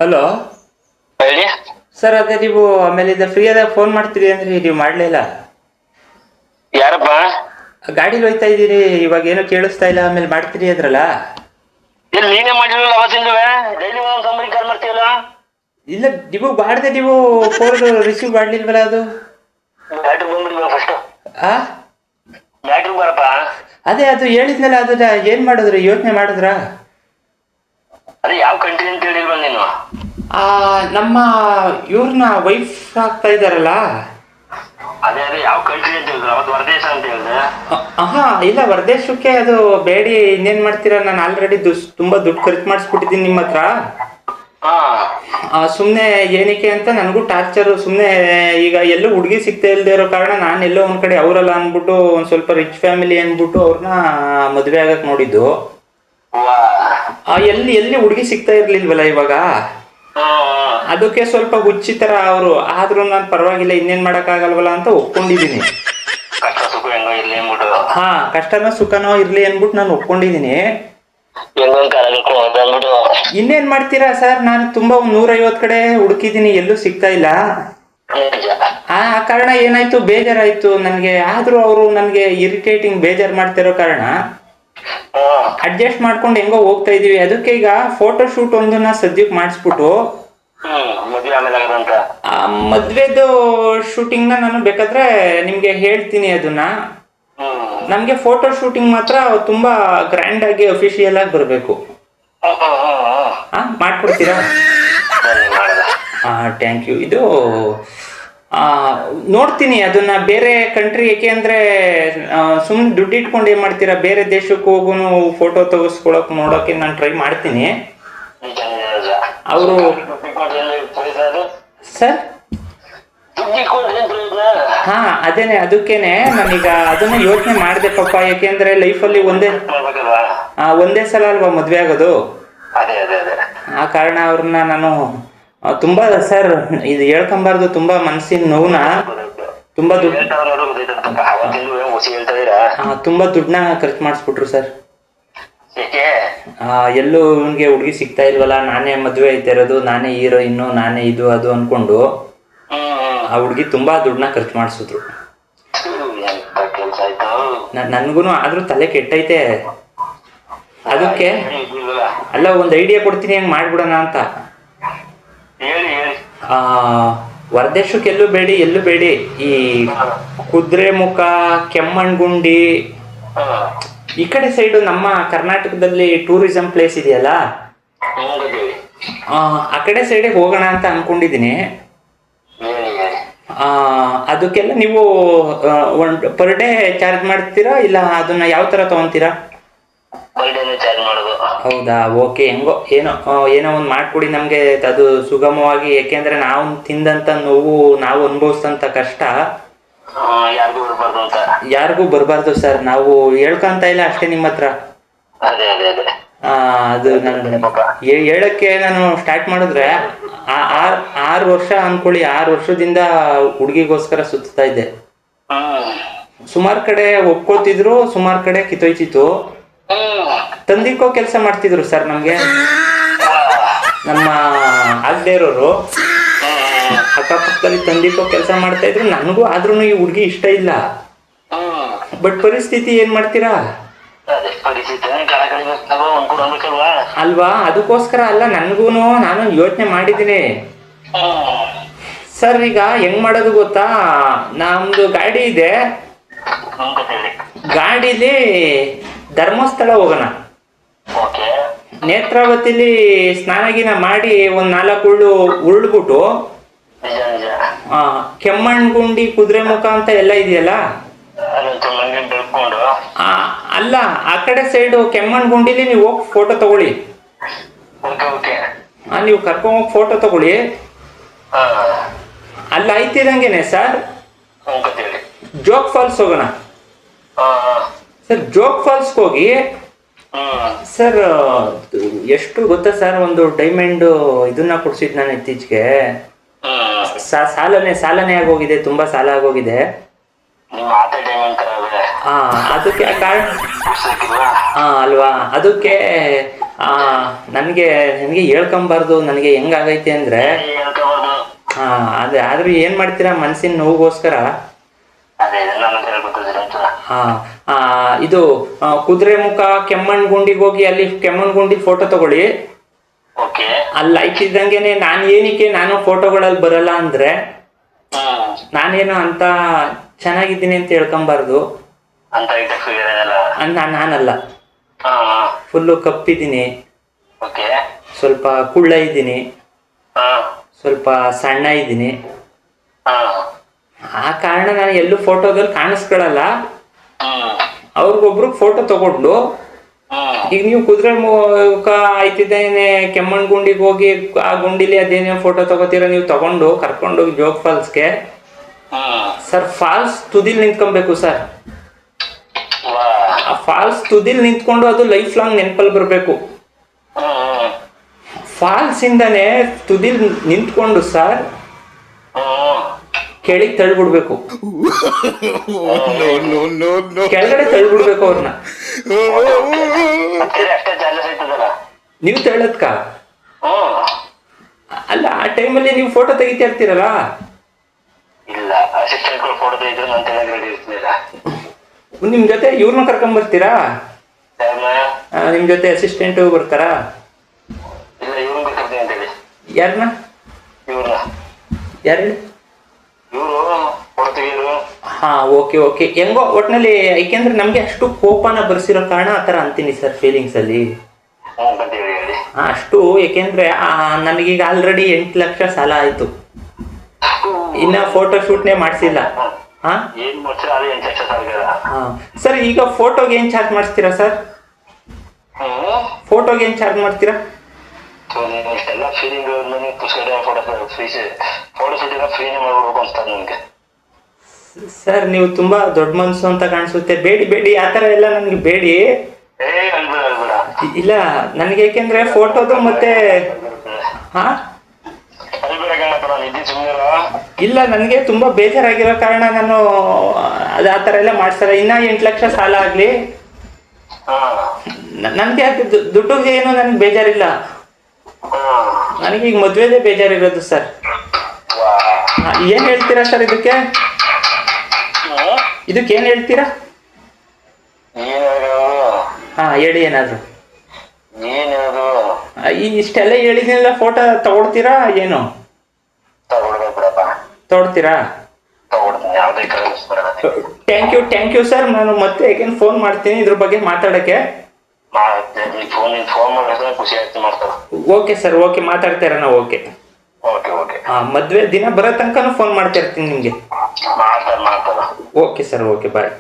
Hello ಹೇಳಿ. Sir, ಅದೇ ನೀವು ಆಮೇಲಿಂದ ಫ್ರೀ ಆದಾಗ ಫೋನ್ ಮಾಡ್ತೀರಿ ಅಂದ್ರೆ ನೀವು ಮಾಡಲಿಲ್ಲ. ಯಾರಪ್ಪ? ಗಾಡೀಲಿ ಹೋಯ್ತಾ ಇದ್ದೀರಿ, ಇವಾಗ ಏನೋ ಕೇಳಿಸ್ತಾ ಇಲ್ಲ, ಆಮೇಲೆ ಮಾಡ್ತೀರಿ ಅದ್ರಲ್ಲ. ಇಲ್ಲಿ ನೀನೇ ಮಾಡಿರಲ್ಲ ಅವತ್ತಿಂದುವೆ, ಡೈಲಿ ಒಂದೊಂದು ಸಂಬರಿ ಕಾಲ್ ಮಾಡ್ತೀವಲ್ಲ. ಇಲ್ಲ, ನೀವು ಮಾಡಿದೆ, ನೀವು ಫೋನ್ ರಿಸೀವ್ ಮಾಡಲಿಲ್ವಲ್ಲ ಅದು. ಬ್ಯಾಟ್ರಿ ಬಂದ್ಬಿಡಿ ಫಸ್ಟ್. ಆ ಬ್ಯಾಟ್ರಿ ಬರಪ್ಪ. ಅದೇ ಅದು ಹೇಳಿದ್ನಲ್ಲ, ಅದನ್ನ ಏನು ಮಾಡಿದ್ರಿ, ಯೋಚನೆ ಮಾಡಿದ್ರಾ? ಅದೇ ಯಾವ ಕಂಟ್ರಿ ಅಂತ ಹೇಳಿಲ್ವ ನೀನು? ನಮ್ಮ ಇವ್ರನ್ನ ವೈಫ್ ಆಗ್ತಾ ಇದ್ದಾರಲ್ಲ. ಅದೇ ಅದೇ ಯಾವ ಕಂಟ್ರಿ ಅಂತ ಹೇಳಿದ್ರು ಅವತ್ತು? ಹೊರದೇಶ ಅಂತ ಹೇಳಿದ್ರೆ. ಹಾ ಇಲ್ಲ, ಹೊರದೇಶಕ್ಕೆ ಅದು ಬೇಡಿ. ಇನ್ನೇನು ಮಾಡ್ತೀರಾ, ನಾನು ಆಲ್ರೆಡಿ ತುಂಬಾ ದುಡ್ಡು ಖರ್ಚು ಮಾಡಿಸ್ಬಿಟ್ಟಿದ್ದೀನಿ ನಿಮ್ಮ ಹತ್ರ. ಹಾ, ಸುಮ್ಮನೆ ಏನಕ್ಕೆ ಅಂತ ನನಗೂ ಟಾರ್ಚರು. ಸುಮ್ಮನೆ ಈಗ ಎಲ್ಲೂ ಹುಡುಗಿ ಸಿಗ್ತಾ ಇಲ್ಲದೆ ಇರೋ ಕಾರಣ ನಾನು ಎಲ್ಲೋ ಒಂದು ಕಡೆ ಅವರಲ್ಲ ಅಂದ್ಬಿಟ್ಟು ಒಂದು ಸ್ವಲ್ಪ ರಿಚ್ ಫ್ಯಾಮಿಲಿ ಅಂದ್ಬಿಟ್ಟು ಅವ್ರನ್ನ ಮದುವೆ ಆಗಕ್ಕೆ ನೋಡಿದ್ದು. ಎಲ್ಲಿ ಎಲ್ಲಿ ಹುಡುಗಿ ಸಿಗ್ತಾ ಇರ್ಲಿಲ್ವಲ್ಲ ಇವಾಗ. ಅದಕ್ಕೆ ಸ್ವಲ್ಪ ಹುಚ್ಚಿ ಥರ ಅವರು. ಆದರೂ ನಾನು ಪರವಾಗಿಲ್ಲ, ಇನ್ನೇನು ಮಾಡೋಕ್ಕಾಗಲ್ವಲ್ಲ ಅಂತ ಒಪ್ಕೊಂಡಿದ್ದೀನಿ. ಕಷ್ಟ ಸುಖ ಹೆಂಗೋ ಇರ್ಲಿ ಅಂದ್ಬಿಟ್ಟು. ಹಾ, ಕಷ್ಟನೋ ಸುಖನೋ ಇರಲಿ ಅಂದ್ಬಿಟ್ಟು ನಾನು ಒಪ್ಕೊಂಡಿದ್ದೀನಿ. ಇನ್ನೇನ್ ಮಾಡ್ತೀರಾ ಸರ್, ನಾನು ತುಂಬಾ 150 ಕಡೆ ಹುಡುಕಿದ್ದೀನಿ, ಎಲ್ಲೂ ಸಿಗ್ತಾ ಇಲ್ಲ. ಆ ಕಾರಣ ಏನಾಯ್ತು, ಬೇಜಾರಾಯ್ತು ನನಗೆ. ಆದ್ರೂ ಅವರು ನನಗೆ ಇರಿಟೇಟಿಂಗ್, ಬೇಜಾರು ಮಾಡ್ತಿರೋ ಕಾರಣ ಅಡ್ಜಸ್ಟ್ ಮಾಡ್ಕೊಂಡು ಹೆಂಗೋ ಹೋಗ್ತಾ ಇದೀವಿ. ಅದಕ್ಕೆ ಈಗ ಫೋಟೋ ಶೂಟ್ ಒಂದನ್ನ ಸದ್ಯಕ್ಕೆ ಮಾಡಿಸ್ಬಿಟ್ಟು ಮದ್ವೆದು ಶೂಟಿಂಗ್ನ ನಾನು ಬೇಕಾದ್ರೆ ನಿಮ್ಗೆ ಹೇಳ್ತೀನಿ. ಅದನ್ನ ನಮ್ಗೆ ಫೋಟೋ ಶೂಟಿಂಗ್ ಮಾತ್ರ ತುಂಬಾ ಗ್ರ್ಯಾಂಡ್ ಆಗಿ ಅಫಿಷಿಯಲ್ ಆಗಿ ಬರಬೇಕು. ಮಾಡ್ಕೊಡ್ತೀರಾ? Thank you. ಇದು ನೋಡ್ತೀನಿ ಅದನ್ನ ಬೇರೆ ಕಂಟ್ರಿ. ಏಕೆಂದ್ರೆ ಸುಮ್ಮನೆ ದುಡ್ಡು ಇಟ್ಕೊಂಡು ಏನ್ ಮಾಡ್ತೀರಾ, ಬೇರೆ ದೇಶಕ್ಕೆ ಹೋಗು ಫೋಟೋ ತೆಗೆಸ್ಕೊಳಕ್ ನೋಡೋಕೆ ನಾನು ಟ್ರೈ ಮಾಡ್ತೀನಿ. ಅವರು ಸರ್ ಅದೇನೆ, ಅದಕ್ಕೇನೆ ನಾನೀಗ ಅದನ್ನ ಯೋಚನೆ ಮಾಡಿದೆ ಪಾಪ. ಯಾಕೆಂದ್ರೆ ಲೈಫಲ್ಲಿ ಒಂದೇ ಸಲ ಅಲ್ವಾ ಮದ್ವೆ ಆಗೋದು. ಆ ಕಾರಣ ಅವ್ರನ್ನ ನಾನು ತುಂಬಾ, ಸರ್ ಇದು ಹೇಳ್ಕೊಂಬಾರ್ದು, ತುಂಬಾ ಮನಸ್ಸಿನ ನೋವುನ, ತುಂಬಾ ದುಡ್ಡನ್ನ ಖರ್ಚು ಮಾಡಿಸ್ಬಿಟ್ರು ಸರ್. ಎಲ್ಲೂ ಇವನ್ಗೆ ಹುಡುಗಿ ಸಿಗ್ತಾ ಇಲ್ವಲ್ಲ, ನಾನೇ ಮದ್ವೆ ಐತೆ ಇರೋದು, ನಾನೇ ಹೀರೋಯಿನ್ನು, ನಾನೇ ಇದು ಅದು ಅನ್ಕೊಂಡು ಆ ಹುಡುಗಿ ತುಂಬಾ ದುಡ್ಡನ್ನ ಖರ್ಚು ಮಾಡಿಸಿದ್ರು. ನನ್ಗೂ ಆದ್ರೂ ತಲೆ ಕೆಟ್ಟೈತೆ. ಅದಕ್ಕೆ ಅಲ್ಲ, ಒಂದು ಐಡಿಯಾ ಕೊಡ್ತೀನಿ, ಹೆಂಗ್ ಮಾಡ್ಬಿಡೋಣ ಅಂತ. ಹೊರದೇಶಕ್ಕೆ ಎಲ್ಲೂ ಬೇಡಿ, ಈ ಕುದುರೆಮುಖ, ಕೆಮ್ಮಣ್ಗುಂಡಿ ಈ ಕಡೆ ಸೈಡು ನಮ್ಮ ಕರ್ನಾಟಕದಲ್ಲಿ ಟೂರಿಸಂ ಪ್ಲೇಸ್ ಇದೆಯಲ್ಲ, ಆ ಕಡೆ ಸೈಡಿಗೆ ಹೋಗೋಣ ಅಂತ ಅನ್ಕೊಂಡಿದ್ದೀನಿ. ಅದಕ್ಕೆಲ್ಲ ನೀವು ಪರ್ ಡೇ ಚಾರ್ಜ್ ಮಾಡ್ತೀರಾ, ಇಲ್ಲ ಅದನ್ನ ಯಾವ ತರ ತಗೊಂತೀರಾ? ಹೌದಾ, ಓಕೆ. ಹೆಂಗೋ ಏನೋ ಒಂದು ಮಾಡ್ಕೊಡಿ ನಮ್ಗೆ, ಅದು ಸುಗಮವಾಗಿ. ಯಾಕೆಂದ್ರೆ ನಾವು ತಿಂದಂತ ನೋವು, ನಾವು ಅನುಭವಿಸ್ತಂತ ಕಷ್ಟ ಯಾರಿಗೂ ಬರಬಾರ್ದು ಸರ್. ನಾವು ಹೇಳ್ಕೊಂತ ಇಲ್ಲ ಅಷ್ಟೇ ನಿಮ್ಮ ಹತ್ರ. ಅದು ನಾನು ಹೇಳಕ್ಕೆ ನಾನು ಸ್ಟಾರ್ಟ್ ಮಾಡಿದ್ರೆ 6 ವರ್ಷ ಅನ್ಕೊಳ್ಳಿ. 6 ವರ್ಷದಿಂದ ಹುಡುಗಿಗೋಸ್ಕರ ಸುತ್ತಾ ಇದ್ದೆ. ಸುಮಾರು ಕಡೆ ಒಪ್ಕೊಳ್ತಿದ್ರು, ಸುಮಾರು ಕಡೆ ಕಿತ್ತೋಯ್ತಿತ್ತು. ತಂದಿಕ್ಕೋ ಕೆಲಸ ಮಾಡ್ತಿದ್ರು ಸರ್ ನಮ್ಗೆ. ನಮ್ಮ ಆಗದೆ ಇರೋರು ಅಕ್ಕಪಕ್ಕದಲ್ಲಿ ತಂದಿಕ್ಕೋ ಕೆಲಸ ಮಾಡ್ತಾ ಇದ್ರು ನನಗೂ. ಆದ್ರೂ ಈ ಹುಡುಗಿ ಇಷ್ಟ ಇಲ್ಲ. ಬಟ್ ಪರಿಸ್ಥಿತಿ ಏನ್ ಮಾಡ್ತೀರಾ ಅಲ್ವಾ? ಅದಕ್ಕೋಸ್ಕರ ಅಲ್ಲ, ನಾನು ಯೋಚನೆ ಮಾಡಿದ್ದೀನಿ ಸರ್. ಈಗ ಹೆಂಗ್ ಮಾಡೋದು ಗೊತ್ತಾ, ನಮ್ದು ಗಾಡಿ ಇದೆ, ಗಾಡಿಲಿ ಧರ್ಮಸ್ಥಳ ಹೋಗೋಣ. ನೇತ್ರಾವತಿಲಿ ಸ್ನಾನಗಿನ ಮಾಡಿ ಒಂದು 4 ಉರುಳ್ಬಿಟ್ಟು ಕೆಮ್ಮಣ್ಗುಂಡಿ, ಕುದುರೆಮುಖ ಅಂತ ಎಲ್ಲ ಇದೆಯಲ್ಲ, ಅಲ್ಲ ಆ ಕಡೆ ಸೈಡು ಕೆಮ್ಮಣ್ಗುಂಡಿಲಿ ನೀವು ಹೋಗಿ ಫೋಟೋ ತಗೊಳ್ಳಿ. ನೀವು ಕರ್ಕೊಂಡ್ ಹೋಗಿ ಫೋಟೋ ತಗೊಳ್ಳಿ. ಅಲ್ಲಿ ಆಯ್ತಿದಂಗೆನೆ ಸರ್ ಜೋಗ್ ಫಾಲ್ಸ್ ಹೋಗೋಣ ಸರ್. ಜೋಗ್ ಫಾಲ್ಸ್ಗೆ ಹೋಗಿ ಸರ್, ಎಷ್ಟು ಗೊತ್ತಾ ಸರ್, ಒಂದು ಡೈಮಂಡ್ ಇದನ್ನ ಕೊಡ್ಸಿದ್ ನಾನು ಇತ್ತೀಚೆಗೆ. ಸಾಲನೆ ಆಗೋಗಿದೆ, ತುಂಬಾ ಸಾಲ ಆಗೋಗಿದೆ. ಅದಕ್ಕೆ ಕಾರಣ ಅಲ್ವಾ? ಅದಕ್ಕೆ ನನಗೆ ನನಗೆ ಹೇಳ್ಕೊಂಬಾರ್ದು, ನನಗೆ ಹೆಂಗಾಗೈತೆ ಅಂದರೆ ಹೇಳ್ಕೋಬಾರ್ದು. ಅದೇ ಆದರೂ ಏನು ಮಾಡ್ತೀರಾ ಮನಸ್ಸಿನ ನೋವಿಗೋಸ್ಕರ. ಅದೇ ನನ್ನ ಹೇಳ್ಕೊತಿದ್ದೀರ ಒಂಚೂರ. ಇದು ಕುದುರೆಮುಖ ಕೆಮ್ಮಣ್ಗುಂಡಿಗೆ ಹೋಗಿ ಅಲ್ಲಿ ಕೆಮ್ಮಣ್ಗುಂಡಿ ಫೋಟೋ ತಗೊಳ್ಳಿ. ಓಕೆ. ಅಲ್ಲಿ ಆಯ್ತಿದ್ದಂಗೆನೆ ನಾನು ಫೋಟೋಗಳಲ್ಲಿ ಬರಲ್ಲ ಅಂದರೆ ನಾನೇನು ಅಂತ ಚೆನ್ನಾಗಿದ್ದೀನಿ ಅಂತ ಹೇಳ್ಕೊಂಬಾರ್ದು. ಅಂತ ನಾನಲ್ಲ, ಫುಲ್ಲು ಕಪ್ಪಿದ್ದೀನಿ, ಓಕೆ, ಸ್ವಲ್ಪ ಕುಳ್ಳ ಇದ್ದೀನಿ, ಸ್ವಲ್ಪ ಸಣ್ಣ ಇದ್ದೀನಿ. ಆ ಕಾರಣ ನಾನು ಎಲ್ಲೂ ಫೋಟೋದಲ್ಲಿ ಕಾಣಿಸ್ಕೊಳ್ಳಲ್ಲ. ಅವ್ರಿಗೊಬ್ರಿಗೆ ಫೋಟೋ ತಗೊಂಡು ಈಗ ನೀವು ಕುದುರೆ ಮುಖ ಆಯ್ತಿದ್ದೇನೆ ಕೆಮ್ಮಣ್ಣ್ ಗುಂಡಿಗೆ ಹೋಗಿ ಆ ಗುಂಡಿಲಿ ಅದೇನೇ ಫೋಟೋ ತಗೋತೀರ ನೀವು ತಗೊಂಡು ಕರ್ಕೊಂಡೋಗಿ ಜೋಗ್ ಫಾಲ್ಸ್ಗೆ. ಸರ್ ಫಾಲ್ಸ್ ತುದಿಲ್ ನಿಂತ್ಕೊಬೇಕು ಸರ್. ಆ ಫಾಲ್ಸ್ ತುದಿಲ್ ನಿಂತ್ಕೊಂಡು ಅದು ಲೈಫ್ ಲಾಂಗ್ ನೆನಪಲ್ಲಿ ಬರಬೇಕು. ಫಾಲ್ಸ್ ಇಂದಾನೆ ತುದಿಲ್ ನಿಂತ್ಕೊಂಡು ಸರ್ ಕೆಳಗೆ ತಳ್ಬಿಡ್ಬೇಕು, ಕೆಳಗಡೆ ತಳ್ಬಿಡ್ಬೇಕು ಅವ್ರನ್ನ. ನೀವು ತಳ್ಳದ್ಕ ಅಲ್ಲ, ಆ ಟೈಮಲ್ಲಿ ನೀವು ಫೋಟೋ ತೆಗಿತಾ ಇರ್ತೀರಲ್ಲ. ನಿಮ್ ಜೊತೆ ಇವ್ರನ್ನ ಕರ್ಕೊಂಡ್ ಬರ್ತೀರಾ? ನಿಮ್ ಜೊತೆ ಅಸಿಸ್ಟೆಂಟ್ ಬರ್ತಾರಾ? ಯಾರನ್ನ? ಯಾರು? ಹಾ, ಓಕೆ ಓಕೆ. ಹೆಂಗೋ ಒಟ್ನಲ್ಲಿ ಯಾಕೆಂದ್ರೆ ನಮ್ಗೆ ಅಷ್ಟು ಕೋಪನ ಬರ್ಸಿರೋ ಕಾರಣ ಆತರ ಅಂತೀನಿ ಸರ್ ಫೀಲಿಂಗ್ಸ್ ಅಲ್ಲಿ. ಅಷ್ಟು ಯಾಕೆಂದ್ರೆ ನನಗೀಗ ಆಲ್ರೆಡಿ 8 ಲಕ್ಷ ಸಾಲ ಆಯ್ತು, ಇನ್ನ ಫೋಟೋ ಶೂಟ್ನೇ ಮಾಡಿಸಿಲ್ಲ. ಹಾ ಸರ್, ಈಗ ಫೋಟೋಗೆ ಏನ್ ಚಾರ್ಜ್ ಮಾಡಿಸ್ತೀರಾ ಸರ್? ಫೋಟೋಗೆ ಏನ್ ಚಾರ್ಜ್ ಮಾಡ್ತೀರಾ? ಸರ್ ನೀವು ತುಂಬಾ ದೊಡ್ಡ ಮನ್ಸು ಅಂತ ಕಾಣಿಸುತ್ತೆ. ಬೇಡಿ ಆ ಥರ ಎಲ್ಲ ನನ್ಗೆ ಬೇಡಿ. ಇಲ್ಲ ನನಗೆ ಯಾಕೆಂದ್ರೆ ಫೋಟೋದು ಮತ್ತೆ ಹಾ ಇಲ್ಲ ನನಗೆ ತುಂಬಾ ಬೇಜಾರಾಗಿರೋ ಕಾರಣ ನಾನು ಅದು ಆ ಥರ ಎಲ್ಲ ಮಾಡ್ತಾರೆ. ಇನ್ನ 8 ಲಕ್ಷ ಸಾಲ ಆಗ್ಲಿ, ನನ್ಗೆ ದುಡ್ಡಿಗೆ ಏನು ನನ್ಗೆ ಬೇಜಾರಿಲ್ಲ. ನನಗೀಗ ಮದ್ವೆದೇ ಬೇಜಾರಿರೋದು ಸರ್. ಏನ್ ಹೇಳ್ತೀರಾ ಸರ್ ಇದಕ್ಕೆ ಏನ್ ಹೇಳ್ತೀರಾ? ಹಾ ಹೇಳಿ ಏನಾದ್ರು. ಇಷ್ಟೆಲ್ಲ ಹೇಳಿದ್ನೆಲ್ಲ ಫೋಟೋ ತಗೊಳ್ತೀರಾ ಏನು? ತಗೊಳ್ತೀರಾ? Thank you sir. ನಾನು ಮತ್ತೆ ಯಾಕೆ ಫೋನ್ ಮಾಡ್ತೀನಿ ಇದ್ರ ಬಗ್ಗೆ ಮಾತಾಡಕ್ಕೆ. ಓಕೆ ಸರ್, ಓಕೆ ಮಾತಾಡ್ತಾ ಇರೋಣ. ಓಕೆ ಮದ್ವೆ ದಿನ ಬರೋ ತನಕ ಫೋನ್ ಮಾಡ್ತಾ ಇರ್ತೀನಿ ನಿಮ್ಗೆ. ಓಕೆ ಸರ್, ಓಕೆ ಬಾಯ್.